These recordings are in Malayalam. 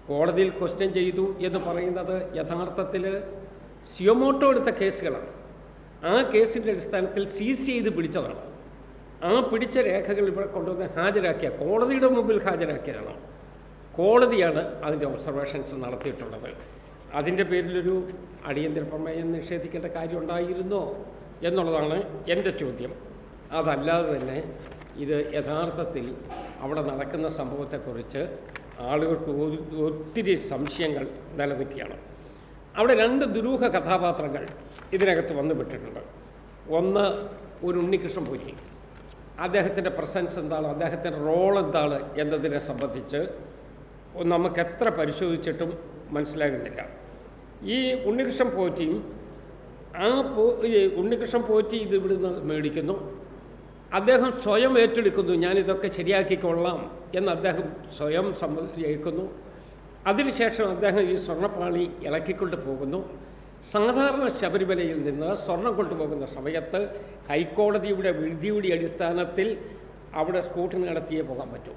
കോടതിയിൽ ക്വസ്റ്റ്യൻ ചെയ്തു എന്ന് പറയുന്നത് യഥാർത്ഥത്തിൽ സിയമോട്ടോ എടുത്ത കേസുകളാണ്. ആ കേസിൻ്റെ അടിസ്ഥാനത്തിൽ സീസ് ചെയ്ത് പിടിച്ചതാണ്. ആ പിടിച്ച രേഖകൾ ഇവിടെ കൊണ്ടുവന്ന് ഹാജരാക്കിയ കോടതിയുടെ മുമ്പിൽ ഹാജരാക്കിയതാണ്. കോടതിയാണ് അതിൻ്റെ ഒബ്സർവേഷൻസ് നടത്തിയിട്ടുള്ളത്. അതിൻ്റെ പേരിലൊരു അടിയന്തര പ്രമേയം നിഷേധിക്കേണ്ട കാര്യം ഉണ്ടായിരുന്നോ എന്നുള്ളതാണ് എൻ്റെ ചോദ്യം. അതല്ലാതെ തന്നെ ഇത് യഥാർത്ഥത്തിൽ അവിടെ നടക്കുന്ന സംഭവത്തെക്കുറിച്ച് ആളുകൾക്ക് ഒത്തിരി സംശയങ്ങൾ നിലനിൽക്കുകയാണ്. അവിടെ രണ്ട് ദുരൂഹ കഥാപാത്രങ്ങൾ ഇതിനകത്ത് വന്നുപെട്ടിട്ടുണ്ട്. ഒന്ന് ഒരു ഉണ്ണികൃഷ്ണൻ പോറ്റി. അദ്ദേഹത്തിൻ്റെ പ്രസൻസ് എന്താണ്, അദ്ദേഹത്തിൻ്റെ റോൾ എന്താണ് എന്നതിനെ സംബന്ധിച്ച് നമുക്ക് എത്ര പരിശോധിച്ചിട്ടും മനസ്സിലാകുന്നില്ല. ഈ ഉണ്ണികൃഷ്ണൻ പോറ്റിയും ഉണ്ണികൃഷ്ണൻ പോറ്റി ഇത് ഇവിടുന്ന് മേടിക്കുന്നു. അദ്ദേഹം സ്വയം ഏറ്റെടുക്കുന്നു, ഞാനിതൊക്കെ ശരിയാക്കിക്കൊള്ളാം എന്ന് അദ്ദേഹം സ്വയം സമ്മതിക്കുന്നു. അതിനുശേഷം അദ്ദേഹം ഈ സ്വർണ്ണപ്പാളി ഇളക്കിക്കൊണ്ട് പോകുന്നു. സാധാരണ ശബരിമലയിൽ നിന്ന് സ്വർണം കൊണ്ടുപോകുന്ന സമയത്ത് ഹൈക്കോടതിയുടെ വിധിയുടെ അടിസ്ഥാനത്തിൽ അവിടെ സ്കൂട്ടിന് നടത്തിയേ പോകാൻ പറ്റൂ.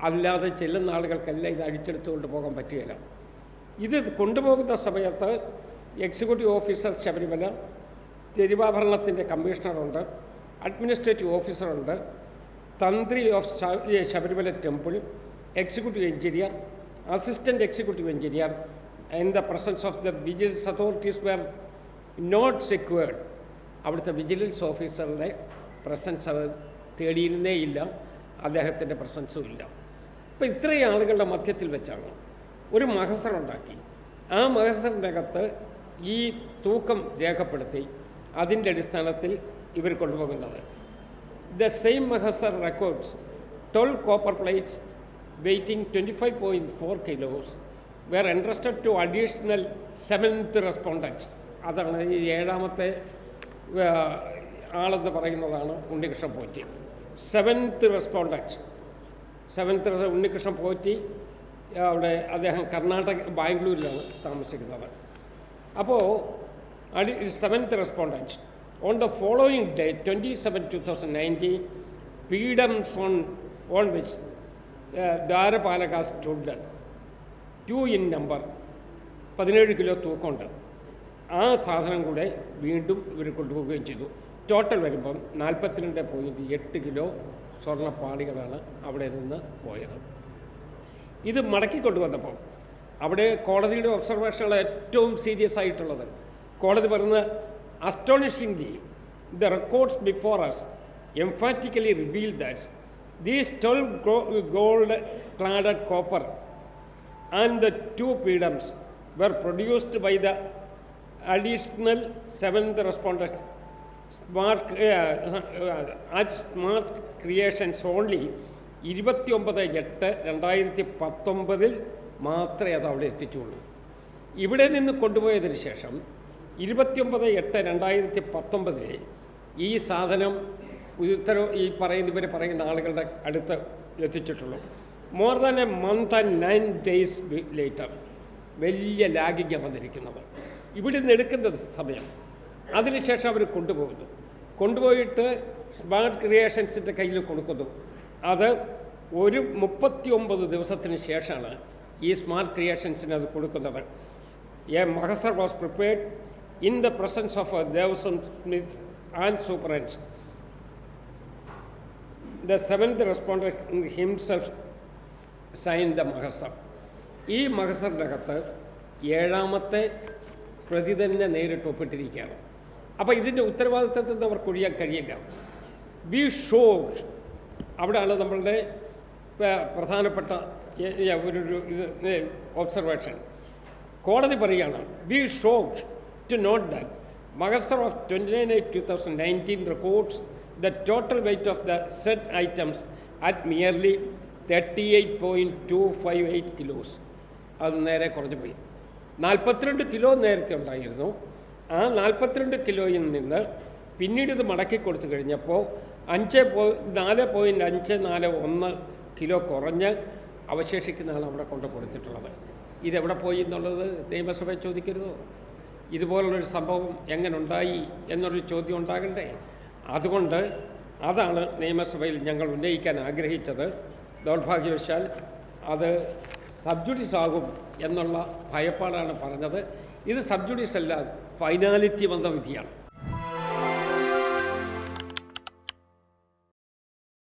അല്ലാതെ ചെല്ലുന്ന ആളുകൾക്കെല്ലാം ഇത് അടിച്ചെടുത്തുകൊണ്ട് പോകാൻ പറ്റുകയില്ല. ഇത് കൊണ്ടുപോകുന്ന സമയത്ത് എക്സിക്യൂട്ടീവ് ഓഫീസർ ശബരിമല, തിരുവാഭരണത്തിൻ്റെ കമ്മീഷണറുണ്ട്, അഡ്മിനിസ്ട്രേറ്റീവ് ഓഫീസറുണ്ട്, തന്ത്രി of Sabarimala temple, executive engineer, assistant executive engineer in the presence of the vigilance authorities were not secured. അവിടുത്തെ വിജിലൻസ് ഓഫീസറുടെ പ്രസൻസ് അവർ തേടിയിരുന്നേ ഇല്ല, അദ്ദേഹത്തിൻ്റെ പ്രസൻസും ഇല്ല. അപ്പോൾ ഇത്രയും ആളുകളുടെ മധ്യത്തിൽ വെച്ചാണ് ഒരു മഹസർ ഉണ്ടാക്കി. ആ മഹസറിൻ്റെ അകത്ത് ഈ തൂക്കം രേഖപ്പെടുത്തി അതിൻ്റെ അടിസ്ഥാനത്തിൽ ഇവർ കൊണ്ടുപോകുന്നത്. The same mahazar records 12 copper plates weighing 25.4 kilos were entrusted to additional 7th respondent. അതാണ് ഈ 7ാമത്തെ ആളെന്ന് പറയുന്നതാണ് ഉണ്ണികൃഷ്ണൻ പോറ്റി. 7th respondent ഉണ്ണികൃഷ്ണൻ പോറ്റി അവിടെ അദ്ദേഹം ബാംഗ്ലൂരിലാണ് താമസിക്കുന്നത്. അപ്പോൾ 7th respondent on the following day 27/2019 pidams on which Dwarapalaka stood 2 in number 17 kilo തൂക്കമുണ്ട്. ആ സാധനം കൂടെ വീണ്ടും ഇവർ കൊണ്ടുപോവുകയും ചെയ്തു. ടോട്ടൽ വരുമ്പം 42.8 കിലോ സ്വർണ്ണപ്പാളികളാണ് അവിടെ നിന്ന് പോയത്. ഇത് മടക്കിക്കൊണ്ടുവന്നപ്പോൾ അവിടെ കോടതിയുടെ ഒബ്സർവേഷനുകൾ ഏറ്റവും സീരിയസ് ആയിട്ടുള്ളത് കോടതി പറയുന്നത്, astonishingly the records before us emphatically revealed that these 12 gold cladded copper and the 2 pidams were produced by the additional 7th respondent at Smart Creations only 29/8/2019 മാത്രമേ അത് അവിടെ എത്തിച്ചുള്ളൂ. ഇവിടെ നിന്ന് കൊണ്ടുപോയതിന് ശേഷം 29/8/2019 ഈ സാധനം ഈ ഇവർ പറയുന്ന ആളുകളുടെ അടുത്ത് എത്തിച്ചിട്ടുള്ളൂ. More than a month and 9 days later. വലിയ ലാഗിങ്ങാണ് വന്നിരിക്കുന്നത്. ഇവിടെ നിന്ന് എടുക്കുന്നത് സമയം. അതിനുശേഷം അവർ കൊണ്ടുപോയിട്ട് സ്മാർട്ട് ക്രിയേഷൻസിൻ്റെ കയ്യിൽ കൊടുക്കുന്നു. അത് ഒരു 39 ദിവസത്തിന് ശേഷമാണ് ഈ സ്മാർട്ട് ക്രിയേഷൻസിന് അത് കൊടുക്കുന്നത്. A mahazar was prepared in the presence of Devaswom Smith and സൂപ്പറൻസ്. The 7th respondent himself signed the mahazar. ഈ മഹസറിനകത്ത് 7ാമത്തെ പ്രതി തന്നെ നേരിട്ട് ഒപ്പിട്ടിരിക്കുകയാണ്. അപ്പോൾ ഇതിൻ്റെ ഉത്തരവാദിത്വത്തിൽ നിന്ന് അവർക്ക് ഒഴിയാൻ കഴിയില്ല. വി ഷോഡ്, അവിടെയാണ് നമ്മളുടെ പ്രധാനപ്പെട്ട ഒരു ഒബ്സർവേഷൻ. കോടതി പറയുകയാണ്, we should to note that മഹസർ of 29/8/2019 records the total weight of the said items at merely 38.258 kilos. അത് നേരെ കുറഞ്ഞു പോയി. 42 കിലോ നേരത്തെ ഉണ്ടായിരുന്നു. ആ 42 കിലോയിൽ നിന്ന് പിന്നീട് ഇത് മടക്കി കൊടുത്തു കഴിഞ്ഞപ്പോൾ 4.541 കിലോ കുറഞ്ഞ് അവശേഷിക്കുന്നതാണ് അവിടെ കൊണ്ട് കൊടുത്തിട്ടുള്ളത്. ഇതെവിടെ പോയി എന്നുള്ളത് നിയമസഭയെ ചോദിക്കരുതോ? ഇതുപോലുള്ളൊരു സംഭവം എങ്ങനെ ഉണ്ടായി എന്നൊരു ചോദ്യം ഉണ്ടാകണ്ടേ? അതുകൊണ്ട് അതാണ് നിയമസഭയിൽ ഞങ്ങൾ ഉന്നയിക്കാൻ ആഗ്രഹിച്ചത്. ദൗർഭാഗ്യവശാൽ അത് സബ്ജുഡീസ് ആകും എന്നുള്ള ഭയപ്പാടാണ് പറഞ്ഞത്. ഇത് സബ്ജുഡീസ് അല്ല, ഫൈനാലിറ്റി വന്ന വിധിയാണ്.